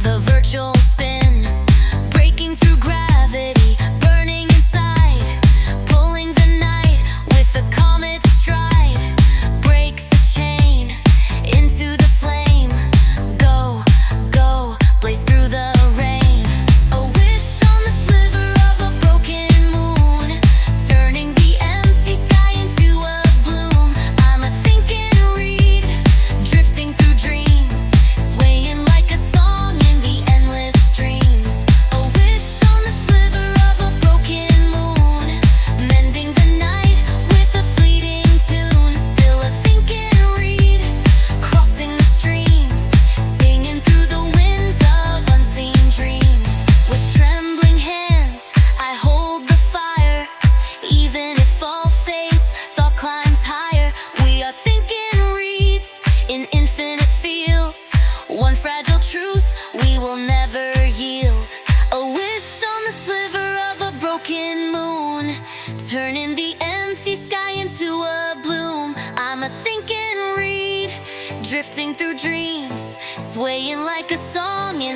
the virtual spin, breaking through gravity, burning inside, pulling the night with a comet's stride. Break the chain into the flame, go, go, blaze through the rain. A wish on the sliver of a broken moon, turning the empty sky into a bloom. I'm a think and read, drifting through dreams, swaying like a song in the endless streams. A wish on the sliver of a broken moon, mending the night with a fleeting tune. Still a think and read, crossing the streams, singing through the winds of unseen dreams. With trembling hands, I hold the fire, even if all fades, thought climbs higher. We are thinking reeds in infinite fields, one fragile truth we will never yield. A wish on the sliver of a broken moon, turning the empty sky into a bloom. I'm a think and read, drifting through dreams, swaying like a song in